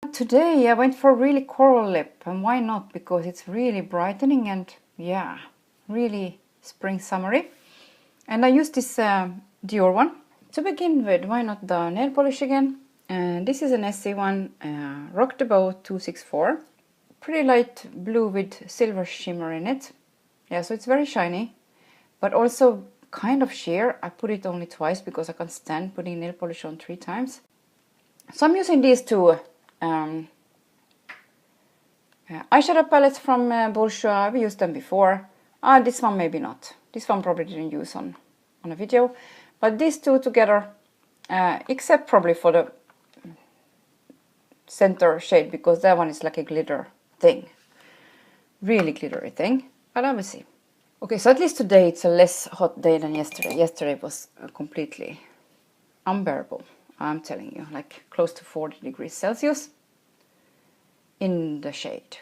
Today I went for a really coral lip, and why not? Because it's really brightening and yeah, really spring summery. And I used this Dior one. To begin with, why not the nail polish again? This is an Essie one, Rock the Boat 264. Pretty light blue with silver shimmer in it. Yeah, so it's very shiny, but also kind of sheer. I put it only twice because I can't stand putting nail polish on 3 times. So I'm using these two eyeshadow palettes from Bourjois. I've used them before. This one maybe not. This one probably didn't use on a video. But these two together, except probably for the center shade, because that one is like a glitter thing. Really glittery thing. But I will see. Okay, so at least today it's a less hot day than yesterday. Yesterday was completely unbearable. I'm telling you, like close to 40 degrees Celsius in the shade.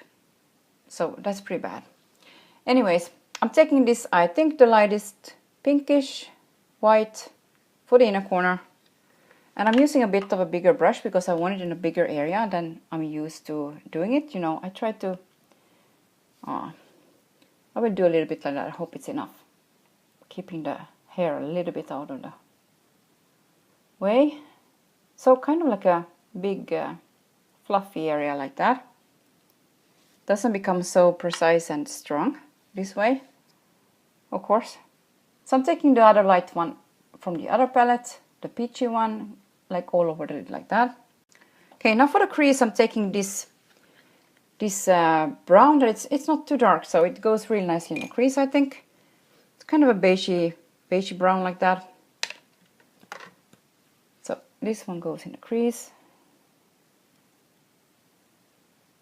So that's pretty bad. Anyways, I'm taking this, I think the lightest pinkish white for the inner corner. And I'm using a bit of a bigger brush because I want it in a bigger area than I'm used to doing it. You know, I try to, I will do a little bit like that. I hope it's enough. Keeping the hair a little bit out of the way. So kind of like a big fluffy area like that. Doesn't become so precise and strong this way, of course. So I'm taking the other light one from the other palette, the peachy one, like all over the lid like that. Okay, now for the crease I'm taking this brown. It's not too dark, so it goes really nicely in the crease, I think. It's kind of a beigey brown like that. So this one goes in the crease.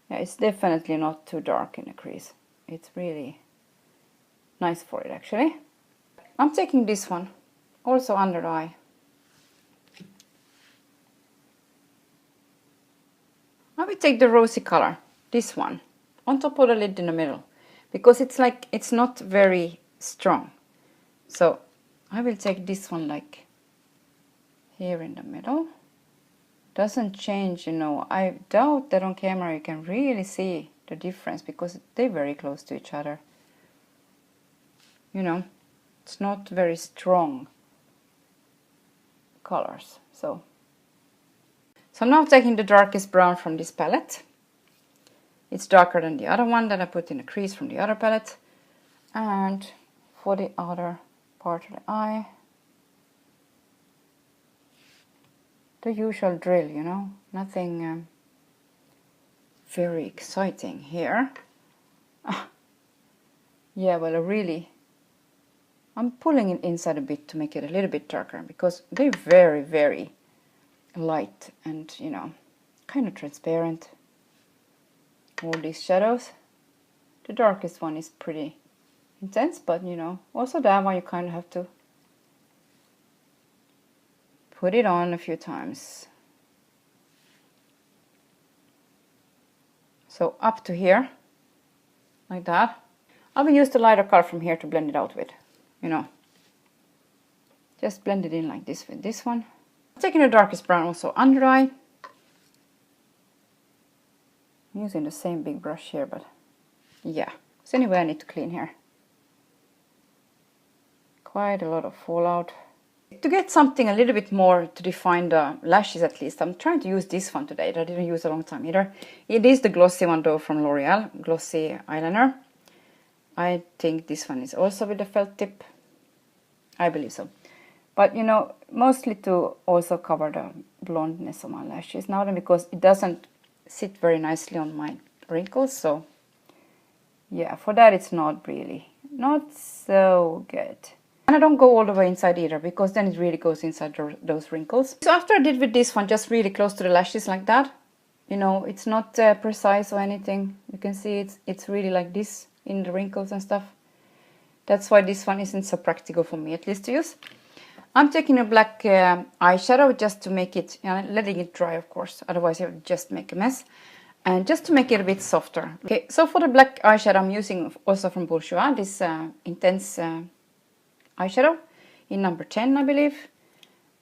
Yeah, it's definitely not too dark in the crease. It's really nice for it, actually. I'm taking this one, also under the eye. I will take the rosy color, this one, on top of the lid in the middle, because it's like, it's not very strong. So I will take this one like here in the middle. Doesn't change, you know. I doubt that on camera you can really see the difference because they're very close to each other. You know, it's not very strong colors. So I'm now taking the darkest brown from this palette. It's darker than the other one that I put in the crease from the other palette. And for the other part of the eye, the usual drill, you know, nothing very exciting here. Yeah, well, I'm pulling it inside a bit to make it a little bit darker because they're very, very light and, you know, kind of transparent. All these shadows. The darkest one is pretty intense, but, you know, also that one you kind of have to put it on a few times. So up to here, like that. I will use the lighter color from here to blend it out with, you know. Just blend it in like this with this one. I'm taking the darkest brown also under eye. I'm using the same big brush here, but yeah. So anyway, I need to clean here. Quite a lot of fallout. To get something a little bit more to define the lashes at least, I'm trying to use this one today that I didn't use a long time either. It is the glossy one though from L'Oreal, glossy eyeliner. I think this one is also with the felt tip. I believe so. But you know, mostly to also cover the blondness of my lashes now then, because it doesn't sit very nicely on my wrinkles. So yeah, for that it's not so good. And I don't go all the way inside either, because then it really goes inside those wrinkles. So after I did with this one, just really close to the lashes like that, you know, it's not precise or anything. You can see it's really like this in the wrinkles and stuff. That's why this one isn't so practical for me, at least to use. I'm taking a black eyeshadow just to make it, letting it dry, of course, otherwise it would just make a mess. And just to make it a bit softer. Okay, so for the black eyeshadow, I'm using also from Bourjois, this intense eyeshadow in number 10, I believe.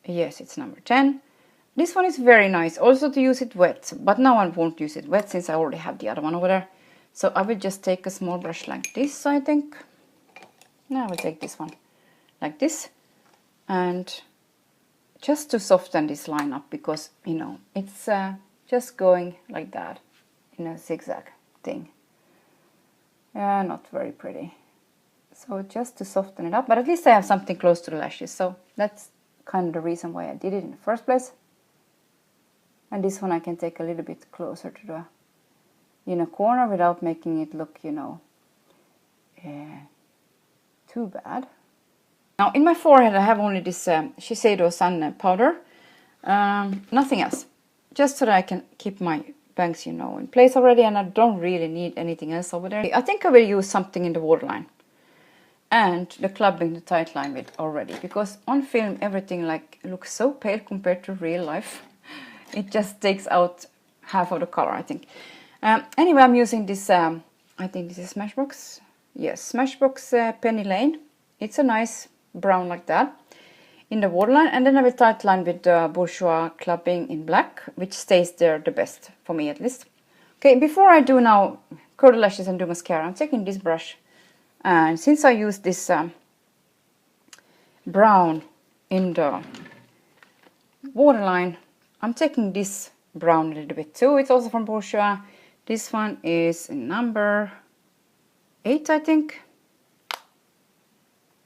Yes, it's number 10. This one is very nice also to use it wet, but now I won't use it wet since I already have the other one over there. So I will just take a small brush like this, I think. Now I will take this one like this, and just to soften this line up, because you know it's just going like that in a zigzag thing. Yeah, not very pretty. So just to soften it up, but at least I have something close to the lashes, so that's kind of the reason why I did it in the first place. And this one I can take a little bit closer to the inner corner without making it look, you know, too bad. Now in my forehead I have only this Shiseido Sun powder, nothing else, just so that I can keep my bangs, you know, in place already, and I don't really need anything else over there. I think I will use something in the waterline and the clubbing, the tight line with already, because on film everything like looks so pale compared to real life. It just takes out half of the color, I think. Anyway, I'm using this, I think this is Smashbox. Yes, Smashbox Penny Lane. It's a nice brown like that in the waterline, and then I will tight line with the Bourjois clubbing in black, which stays there the best, for me at least. Okay, before I do now curl the lashes and do mascara, I'm taking this brush, and since I use this brown in the waterline, I'm taking this brown a little bit too. It's also from Bourjois. This one is number 8, I think.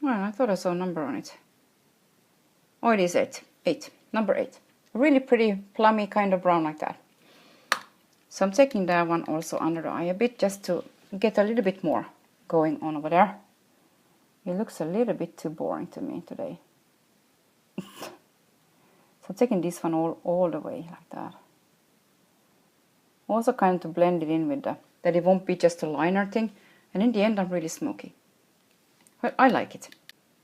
Well, I thought I saw a number on it. Oh, it is 8. 8. Number 8. Really pretty, plummy kind of brown like that. So I'm taking that one also under the eye a bit, just to get a little bit more going on over there. It looks a little bit too boring to me today. So I'm taking this one all the way like that. Also kind of to blend it in with that it won't be just a liner thing. And in the end I'm really smoky. Well, I like it.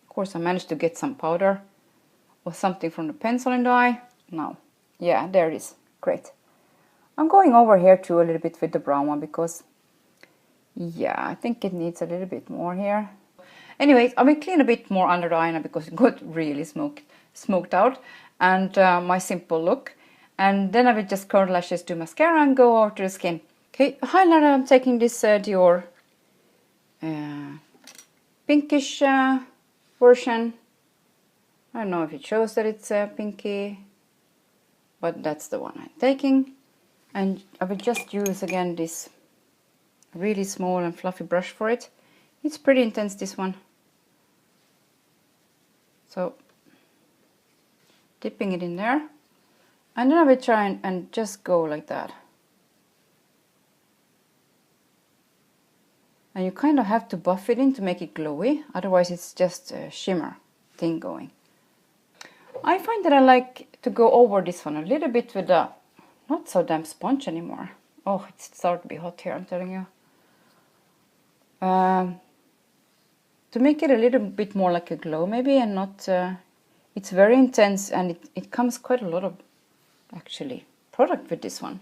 Of course I managed to get some powder or something from the pencil in the eye. Now, yeah, there it is. Great. I'm going over here too a little bit with the brown one because, yeah, I think it needs a little bit more here. Anyways, I will clean a bit more under the eye now because it got really smoked out. And my simple look, and then I will just curl lashes, do mascara, and go over to the skin. Okay, highlighter, I'm taking this Dior pinkish version. I don't know if it shows that it's pinky, but that's the one I'm taking. And I will just use again this really small and fluffy brush for it. It's pretty intense, this one. So dipping it in there, and then I will try and just go like that. And you kind of have to buff it in to make it glowy, otherwise it's just a shimmer thing going. I find that I like to go over this one a little bit with a not so damp sponge anymore. Oh, it's starting to be hot here, I'm telling you. To make it a little bit more like a glow maybe, and not... it's very intense, and it comes quite a lot of, actually, product with this one.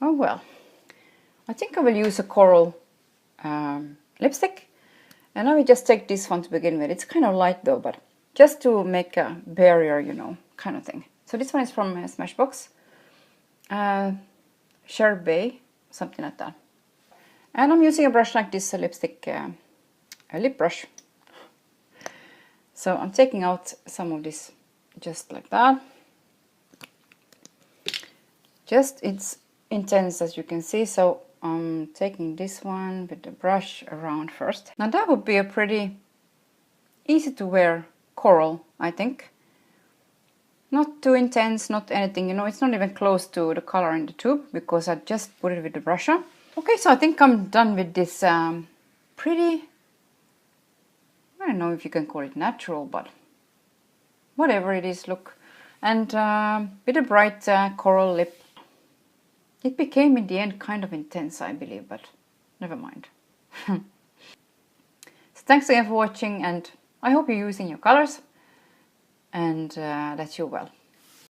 Oh well. I think I will use a coral lipstick, and I will just take this one to begin with. It's kind of light though, but just to make a barrier, you know, kind of thing. So this one is from Smashbox. Sherbet, something like that. And I'm using a brush like this, a lipstick, a lip brush. So I'm taking out some of this just like that. Just it's intense as you can see, so I'm taking this one with the brush around first. Now that would be a pretty easy to wear coral, I think. Not too intense, not anything, you know, it's not even close to the color in the tube because I just put it with the brush on. Okay, so I think I'm done with this pretty, I don't know if you can call it natural, but whatever it is, look. And with a bright coral lip. It became in the end kind of intense, I believe, but never mind. So thanks again for watching, and I hope you're using your colors and that you're well.